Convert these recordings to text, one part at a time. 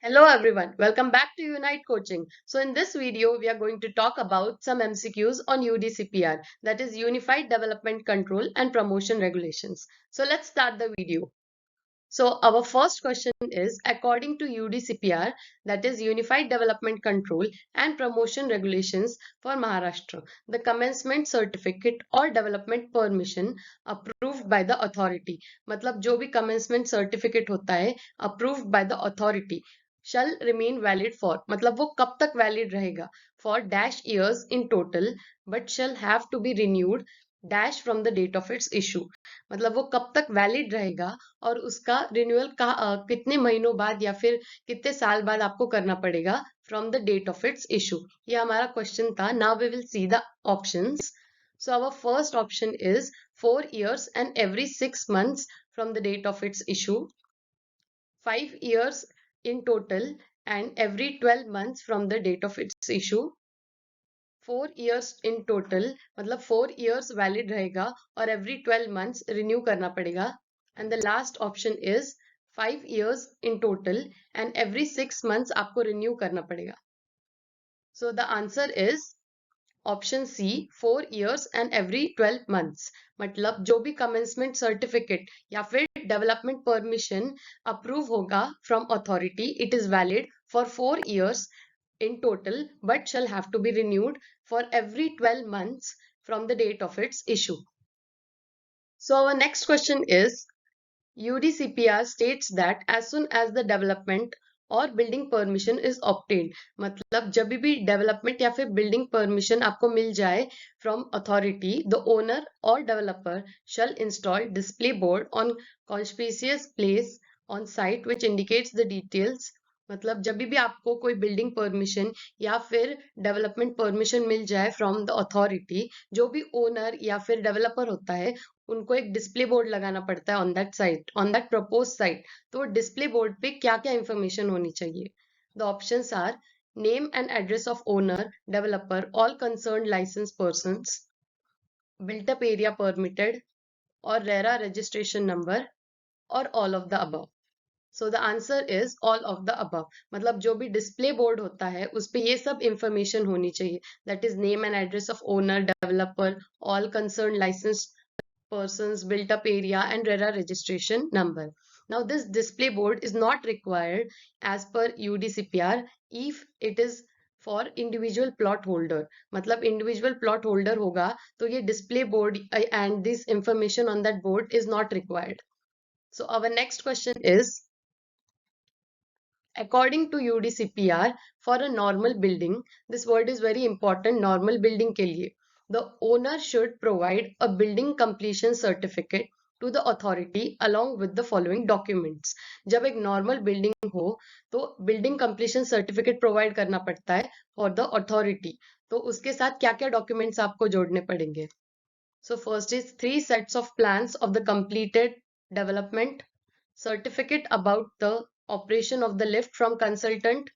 Hello everyone, welcome back to Unite Coaching. So in this video, we are going to talk about some MCQs on UDCPR, that is Unified Development Control and Promotion Regulations. So let's start the video. So our first question is, according to UDCPR, that is Unified Development Control and Promotion Regulations for Maharashtra, the commencement certificate or development permission approved by the authority. मतलब जो भी commencement certificate होता है approved by the authority shall remain valid for, मतलब वो कब तक valid रहेगा, for dash years in total but shall have to be renewed dash from the date of its issue. मतलब वो कब तक वैलिड रहेगा और उसका रिन्यूअल का कितने महीनों बाद या फिर कितने साल बाद आपको करना पड़ेगा from the date of its issue. ये हमारा क्वेश्चन था. Now we will see the options. So our first option is 4 years and every 6 months from the date of its issue, 5 years in total and every 12 months from the date of its issue, 4 years in total मतलब 4 years valid रहेगा और every 12 months renew करना पड़ेगा. And the last option is 5 years in total and every 6 months आपको renew करना पड़ेगा. So the answer is option C, 4 years and every 12 months. मतलब जो भी कमेंसमेंट सर्टिफिकेट या फिर डेवलपमेंट परमिशन अप्रूव होगा from authority, it is valid for 4 years in total but shall have to be renewed for every 12 months from the date of its issue. So our next question is, UDCPR states that as soon as the development और building permission is obtained, मतलब जब भी development या फिर building permission आपको मिल जाए from authority, the owner और developer shall install display board on conspicuous place on site which indicates the details. मतलब जब भी आपको कोई बिल्डिंग परमिशन या फिर डेवलपमेंट परमिशन मिल जाए फ्रॉम द अथॉरिटी, जो भी ओनर या फिर डेवलपर होता है उनको एक डिस्प्ले बोर्ड लगाना पड़ता है on that site, on that propose site. तो डिस्प्ले बोर्ड पे क्या क्या इंफॉर्मेशन होनी चाहिए? The options are name and address of owner, developer, all concern license persons, built up area permitted और रेरा रजिस्ट्रेशन नंबर और all of the above. So the answer is all of the above. मतलब जो भी display board होता है उस पे ये सब इंफॉर्मेशन होनी चाहिए. That is name and address of owner, developer, all concern license persons, built up area and RERA registration number. Now this display board is not required as per UDCPR if it is for individual plot holder. मतलब individual plot holder होगा तो ये display board and this information on that board is not required. So our next question is, according to UDCPR, for a normal building, this word is very important, normal building के लिए, the owner should provide a building completion certificate to the authority along with the following documents. जब एक normal building हो तो building completion certificate provide करना पड़ता है for the authority. तो उसके साथ क्या क्या documents आपको जोड़ने पड़ेंगे? So first is 3 sets of plans of the completed development, certificate about the operation of the lift from consultant,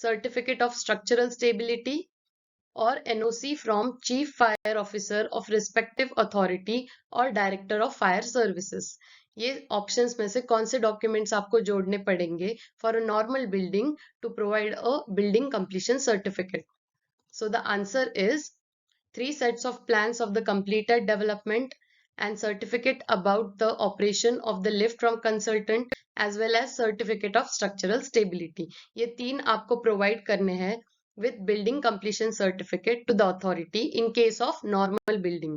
certificate of structural stability or NOC from chief fire officer of respective authority और director of fire services. ये options में से कौन से documents आपको जोड़ने पड़ेंगे for a normal building to provide a building completion certificate? So the answer is 3 sets of plans of the completed development and certificate about the operation of the lift from consultant as well as certificate of structural stability. ये तीन आपको provide करने हैं with building completion certificate to the authority in case of normal building.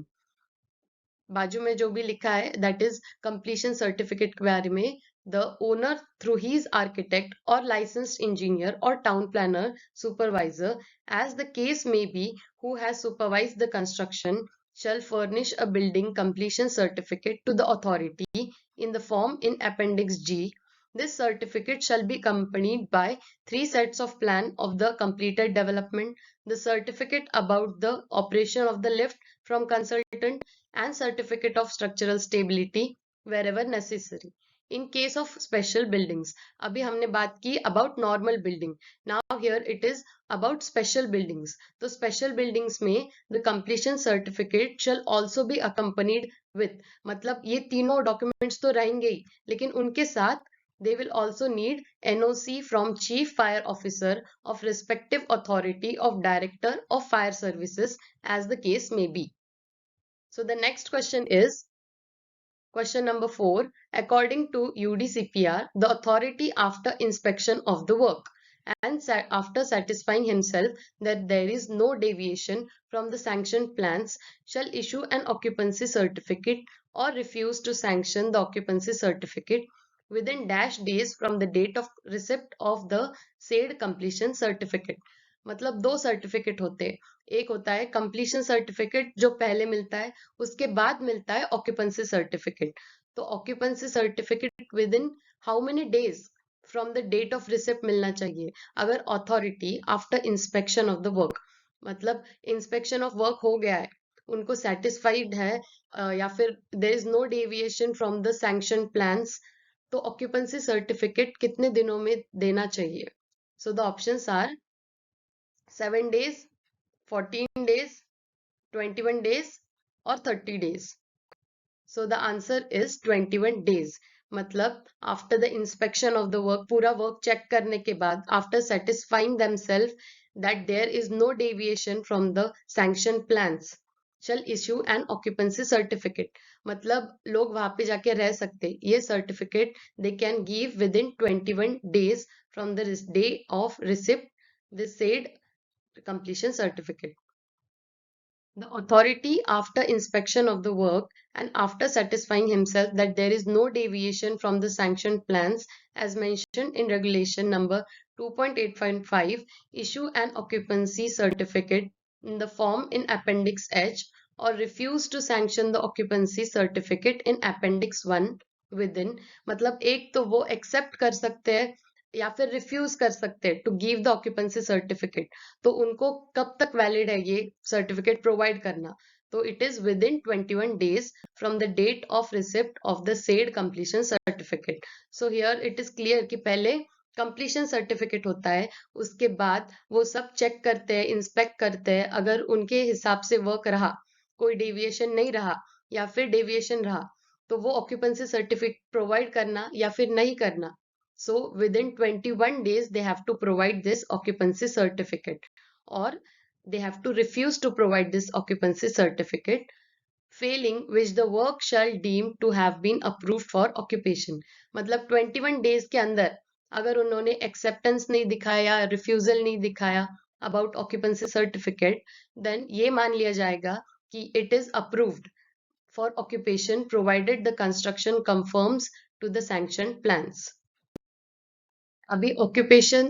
बाजू में जो भी लिखा है that is completion certificate के बारे में, the owner through his architect or licensed engineer or town planner supervisor as the case may be who has supervised the construction shall furnish a building completion certificate to the authority in the form in appendix G. This certificate shall be accompanied by 3 sets of plan of the completed development, the certificate about the operation of the lift from consultant and certificate of structural stability wherever necessary. In case of special buildings, अभी हमने बात की about normal building. Now here it is about special buildings. तो special buildings में the completion certificate shall also be accompanied with, मतलब ये तीनों documents तो रहेंगे ही लेकिन उनके साथ They will also need NOC from Chief Fire Officer of respective authority of Director of Fire Services as the case may be. So the next question is question number 4. According to UDCPR, the authority after inspection of the work and after satisfying himself that there is no deviation from the sanctioned plans shall issue an occupancy certificate or refuse to sanction the occupancy certificate within dash days from the date of receipt of the said completion certificate. मतलब दो certificate होते हैं. एक होता है completion certificate जो पहले मिलता है, उसके बाद मिलता है ऑक्यूपेंसी सर्टिफिकेट. तो occupancy certificate within how many days from the date of receipt मिलना चाहिए अगर authority after inspection of the work, मतलब इंस्पेक्शन ऑफ वर्क हो गया है, उनको सेटिस्फाइड है या फिर there is no deviation from the sanction plans, तो ऑक्यूपेंसी सर्टिफिकेट कितने दिनों में देना चाहिए. So the options are 7 days, 14 days, 21 days और 30 days. So the answer is 21 days. मतलब after the inspection of the work, पूरा work check करने के बाद, after satisfying themselves that there is no deviation from the sanctioned plans, shall issue an occupancy certificate. मतलब लोग वहां पे जाके रह सकते. ये certificate they can give within 21 days from the day of receipt the said completion certificate. The authority, after inspection of the work and after satisfying himself that there is no deviation from the sanctioned plans as mentioned in regulation number 2.8.5, issue an occupancy certificate in the form in Appendix H or refuse to sanction the occupancy certificate in Appendix 1 within. मतलब एक तो वो accept कर सकते हैं या फिर refuse कर सकते हैं to give the occupancy certificate. तो उनको कब तक वैलिड है ये सर्टिफिकेट प्रोवाइड करना, तो it is within 21 days from the date of receipt of the said completion certificate. So here it is clear कि पहले कंप्लीशन सर्टिफिकेट होता है, उसके बाद वो सब चेक करते हैं, इंस्पेक्ट करते हैं, अगर उनके हिसाब से वर्क रहा, कोई डेविएशन नहीं रहा या फिर डेविएशन रहा, तो वो ऑक्यूपेंसी सर्टिफिकेट प्रोवाइड करना या फिर नहीं करना. So within 21 days, they have to provide this occupancy certificate or they have to refuse to provide this occupancy certificate, failing which the work shall deem to have been approved for occupation. मतलब 21 days के अंदर अगर उन्होंने acceptance नहीं दिखाया, refusal नहीं दिखाया about occupancy certificate, then ये मान लिया जाएगा कि it is approved for occupation provided the construction conforms to the sanctioned plans. अभी ऑक्यूपेशन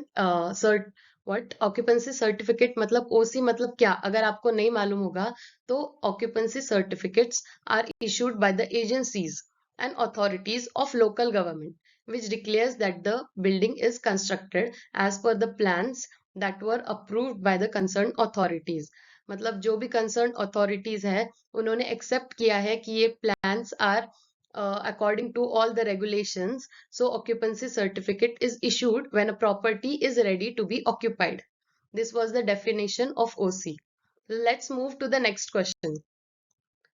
व्हाट ऑक्यूपेंसी सर्टिफिकेट मतलब ओसी मतलब क्या, अगर आपको नहीं मालूम होगा तो occupancy certificates are issued by the agencies and authorities of local government which declares that the building is constructed as per the plans that were approved by the concerned authorities. मतलब जो भी concerned authorities है उन्होंने accept किया है कि ये plans are according to all the regulations. So occupancy certificate is issued when a property is ready to be occupied. This was the definition of OC. Let's move to the next question.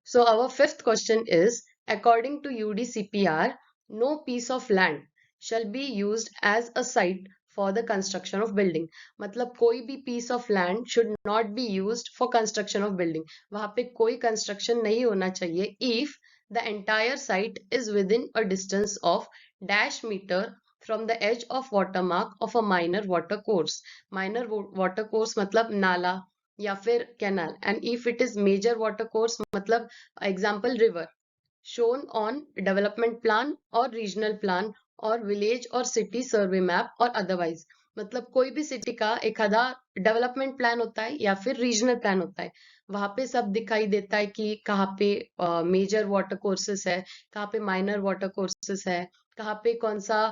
So our fifth question is, according to UDCPR, no piece of land shall be used as a site for the construction of building. मतलब कोई भी piece of land should not be used for construction of building. वहाँ पे कोई construction नहीं होना चाहिए if the entire site is within a distance of dash meter from the edge of watermark of a minor water course. Minor water course मतलब नाला या फिर canal, and if it is major water course मतलब example river shown on development plan और regional plan और village और city survey map और otherwise. मतलब कोई भी सिटी का एक आधा डेवलपमेंट प्लान होता है या फिर रीजनल प्लान होता है, वहां पे सब दिखाई देता है कि कहाँ पे मेजर वाटर कोर्सेस है, कहाँ पे माइनर वाटर कोर्सेस है, कहाँ पे कौन सा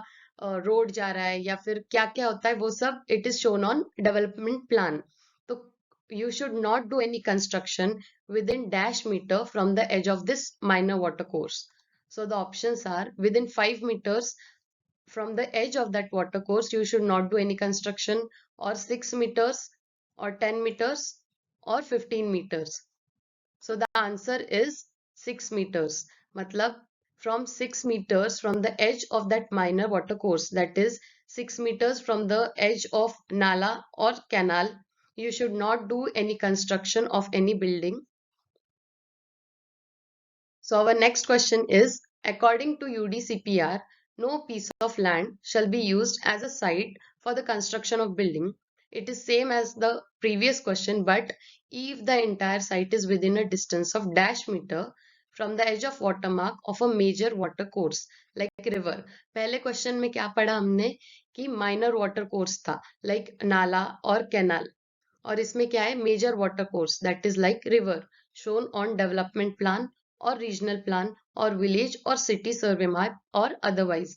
रोड जा रहा है या फिर क्या क्या होता है, वो सब it is shown on development plan. तो you should not do any construction within dash meter from the edge of this minor water course. So the options are within 5 meters from the edge of that water course you should not do any construction, or 6 meters or 10 meters or 15 meters. So the answer is 6 meters. मतलब from 6 meters from the edge of that minor water course, that is 6 meters from the edge of nala or canal, you should not do any construction of any building. So our next question is, according to UDCPR, no piece of land shall be used as a site for the construction of building. It is same as the previous question, but if the entire site is within a distance of dash meter from the edge of watermark of a major water course like river. पहले question में क्या पढ़ा हमने कि minor water course था like नाला और canal, और इसमें क्या है major water course that is like river shown on development plan और रीजनल प्लान और विलेज और सिटी सर्वे मैप और अदरवाइज।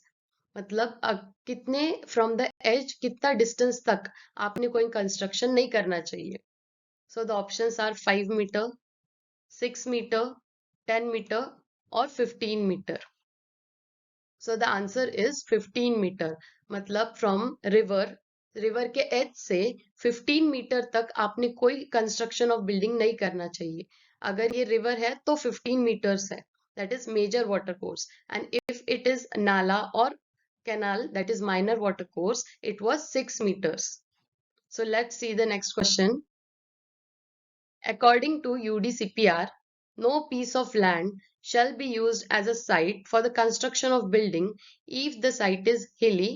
मतलब कितने फ्रॉम द एज कितना डिस्टेंस तक आपने कोई कंस्ट्रक्शन नहीं करना चाहिए। So the options are 5 metre, 6 metre, 10 metre और 15 metre. So the answer is 15 metre. मतलब फ्रॉम रिवर के एज से 15 मीटर तक आपने कोई कंस्ट्रक्शन ऑफ बिल्डिंग नहीं करना चाहिए। अगर ये रिवर है तो 15 मीटर्स है, that is major water course, and if it is नाला और canal, that is minor water course, it was 6 meters. So let's see the next question. According to UDCPR, no piece of land shall be used as a site for the construction of building if the site is hilly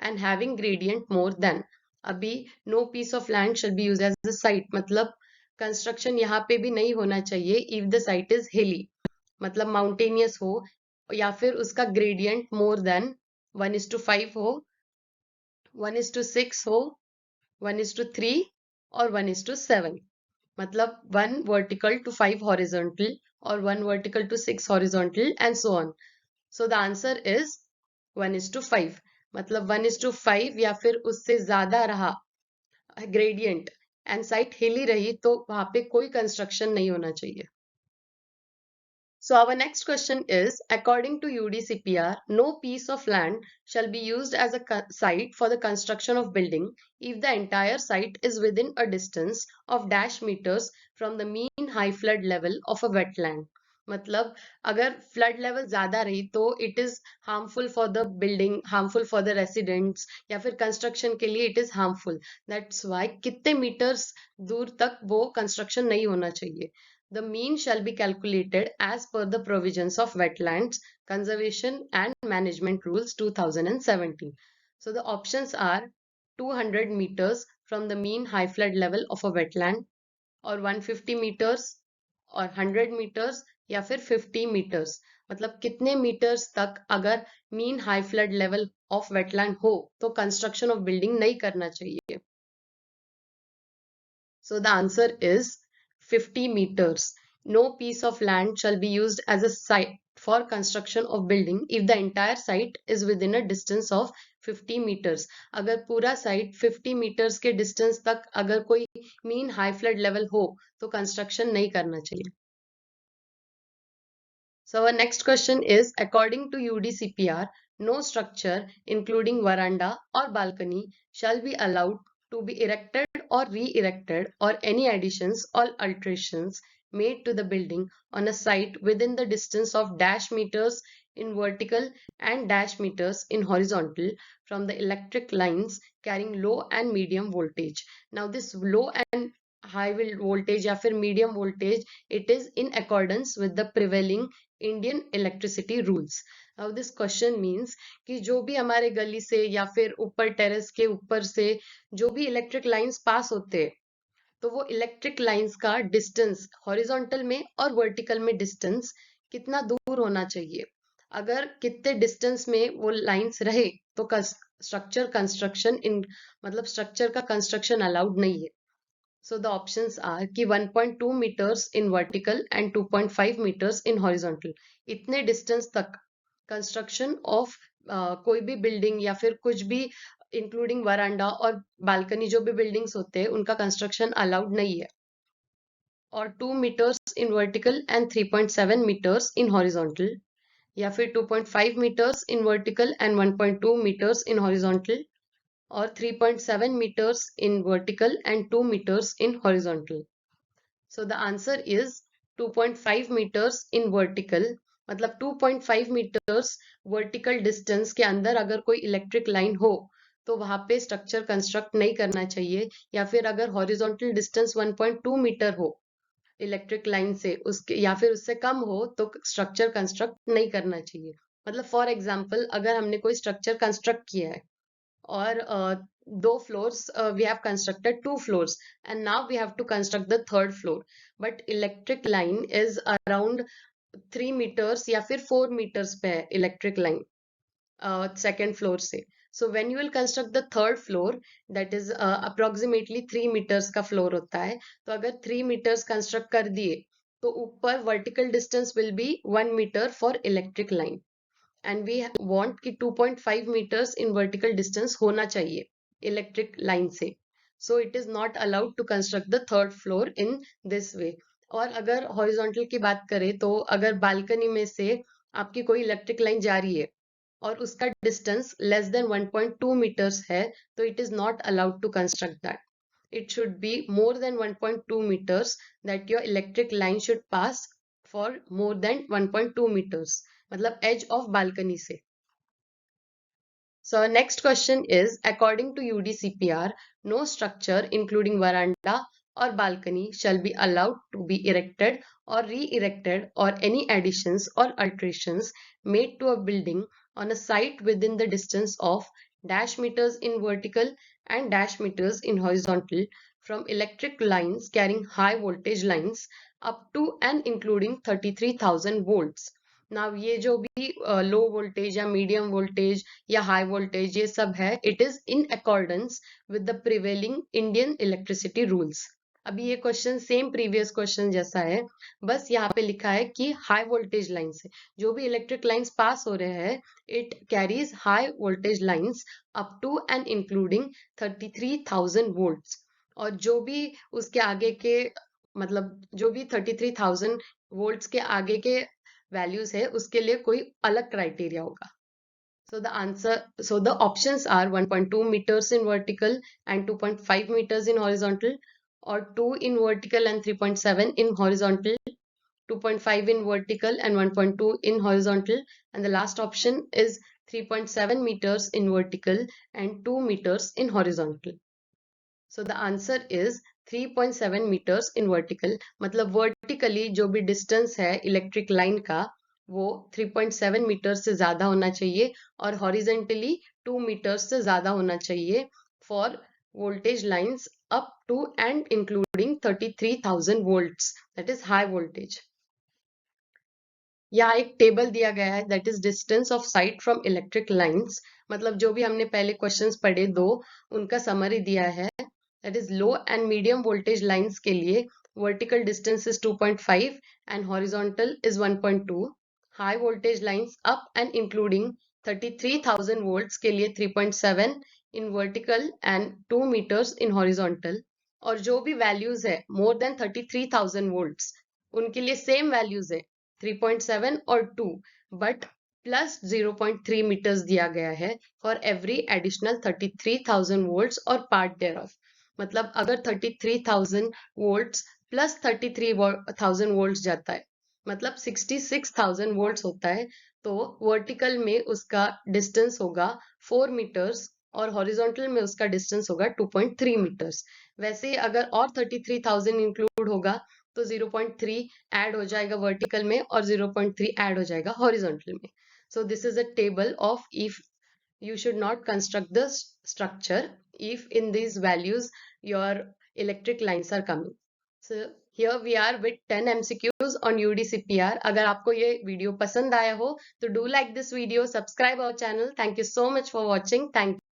and having gradient more than. अभी no piece of land shall be used as a site मतलब construction यहाँ पे भी नहीं होना चाहिए if the site is hilly, मतलब mountainous हो या फिर उसका ग्रेडियंट मोर देन 1:5 हो, 1:6 हो, 1:3 और 1:7। मतलब 1 vertical to 5 horizontal और 1 vertical to 6 horizontal and so on. So the answer is 1:5। मतलब 1:5 या फिर उससे ज्यादा रहा ग्रेडियंट एंड साइट हिली रही तो वहां पे कोई कंस्ट्रक्शन नहीं होना चाहिए। So our next question is, according to UDCPR, no piece of land shall be used as a site for the construction of building if the entire site is within a distance of dash meters from the mean high flood level of a wetland. मतलब अगर flood level ज्यादा रही तो it is harmful for the building, harmful for the residents या फिर construction के लिए it is harmful. That's why कितने मीटर्स दूर तक वो कंस्ट्रक्शन नहीं होना चाहिए। The mean shall be calculated as per the provisions of Wetlands Conservation and Management Rules 2017. So the options are 200 meters from the mean high flood level of a wetland, or 150 meters, और 100 meters या फिर 50 meters। मतलब कितने meters तक अगर mean high flood level of wetland हो तो construction of building नहीं करना चाहिए। So the answer is 50 meters. No piece of land shall be used as a site for construction of building if the entire site is within a distance of 50 meters. अगर पूरा site 50 meters के distance तक अगर कोई mean high flood level हो तो construction नहीं करना चाहिए। So our next question is, according to UDCPR, no structure including veranda or balcony shall be allowed to be erected or re-erected or any additions or alterations made to the building on a site within the distance of dash meters in vertical and dash meters in horizontal from the electric lines carrying low and medium voltage. Now this low and high voltage या फिर medium voltage, it is in accordance with the prevailing Indian electricity rules. Now this question means कि जो भी हमारे गली से या फिर ऊपर टेरेस के ऊपर से जो भी इलेक्ट्रिक लाइंस पास होते हैं तो वो इलेक्ट्रिक लाइंस का डिस्टेंस हॉरिजॉन्टल में और वर्टिकल में डिस्टेंस कितना दूर होना चाहिए। अगर कितने डिस्टेंस में वो लाइंस रहे तो स्ट्रक्चर कंस्ट्रक्शन इन मतलब स्ट्रक्चर का कंस्ट्रक्शन अलाउड नहीं है। So the options are कि 1.2 meters in vertical and 2.5 meters in horizontal। इतने distance तक construction of कोई भी building या फिर कुछ भी including veranda और balcony जो भी buildings होते हैं उनका construction allowed नहीं है। और 2 meters in vertical and 3.7 meters in horizontal, या फिर 2.5 meters in vertical and 1.2 meters in horizontal, or 3.7 meters in vertical and 2 meters in horizontal. So the answer is 2.5 meters in vertical मतलब 2.5 metres vertical distance के अंदर अगर कोई electric line हो तो वहां पे स्ट्रक्चर कंस्ट्रक्ट नहीं करना चाहिए, या फिर अगर हॉरिजॉन्टल डिस्टेंस 1.2 मीटर हो इलेक्ट्रिक लाइन से उसके या फिर उससे कम हो तो स्ट्रक्चर कंस्ट्रक्ट नहीं करना चाहिए। मतलब फॉर एग्जांपल अगर हमने कोई स्ट्रक्चर कंस्ट्रक्ट किया है और दो floors, we have constructed two floors and now we have to construct the third floor, but electric line is around 3 metres या फिर 4 मीटर्स पे है इलेक्ट्रिक लाइन सेकेंड फ्लोर से। So when you will construct the third floor, that is approximately 3 metres का floor होता है, तो अगर 3 मीटर्स कंस्ट्रक्ट कर दिए तो ऊपर vertical distance will be 1 metre for electric line, and we want कि 2.5 मीटर्स इन वर्टिकल डिस्टेंस होना चाहिए इलेक्ट्रिक लाइन से। So it is not allowed to construct the third floor in this way. और अगर हॉरिजॉन्टल की बात करें तो अगर बालकनी में से आपकी कोई इलेक्ट्रिक लाइन जा रही है और उसका डिस्टेंस लेस देन 1.2 मीटर्स है तो it is not allowed to construct that. It should be more than 1.2 meters that your electric line should pass for more than 1.2 meters, मतलब edge of balcony से। So our next question is, according to UDCPR, no structure including veranda or balcony shall be allowed to be erected or re-erected, or any additions or alterations made to a building on a site within the distance of dash meters in vertical and dash meters in horizontal from electric lines carrying high voltage lines up to and including 33,000 volts। Now ये जो भी low voltage या medium voltage या high voltage ये सब है, it is in accordance with the prevailing Indian electricity rules. अभी ये क्वेश्चन सेम प्रीवियस क्वेश्चन जैसा है, बस यहाँ पे लिखा है कि हाई वोल्टेज लाइन से जो भी इलेक्ट्रिक लाइंस पास हो रहे हैं, it carries high voltage lines up to and including 33,000 volts. और जो भी उसके आगे के, मतलब जो भी 33,000 वोल्ट्स के आगे के वैल्यूज है उसके लिए कोई अलग क्राइटेरिया होगा। So the options are 1.2 meters in vertical and 2.5 meters in horizontal, or 2 in vertical and 3.7 in horizontal, 2.5 in vertical and 1.2 in horizontal, and the last option is 3.7 meters in vertical and 2 meters in horizontal. So the answer is 3.7 meters in vertical, मतलब vertically जो भी distance है electric line का वो 3.7 metre से ज्यादा होना चाहिए, और horizontally 2 मीटर से ज्यादा होना चाहिए for voltage lines up to and including 33,000 volts, that is high voltage। यहाँ एक टेबल दिया गया है, that is distance of site from electric lines, मतलब जो भी हमने पहले क्वेश्चंस पढ़े दो उनका समरी दिया है। That is low and medium voltage lines के लिए vertical distance is 2.5 and horizontal is 1.2। High voltage lines up and including 33,000 volts के लिए 3.7 in vertical and 2 metres in horizontal. और जो भी वैल्यूज है मोर देन 33,000 वोल्ट्स उनके लिए सेम वैल्यूज है 3.7 और 2, बट प्लस 0.3 मीटर्स दिया गया है फॉर एवरी एडिशनल 33,000 वोल्ट्स और पार्ट देयर ऑफ। मतलब अगर 33,000 वोल्ट्स प्लस 33,000 वोल्ट्स जाता है मतलब 66,000 वोल्ट्स होता है, तो वर्टिकल में उसका डिस्टेंस होगा 4 मीटर्स और हॉरिजॉन्टल में उसका डिस्टेंस होगा 2.3 मीटर्स। वैसे अगर और 33,000 इंक्लूड होगा तो 0.3 ऐड हो जाएगा वर्टिकल में और 0.3 ऐड हो जाएगा हॉरिजॉन्टल में। So this is a table of if you should not construct the structure if in these values your electric lines are coming. So here we are with 10 MCQs on UDCPR. अगर आपको ये video पसंद आया हो तो do like this video, subscribe our channel. Thank you so much for watching. Thank you.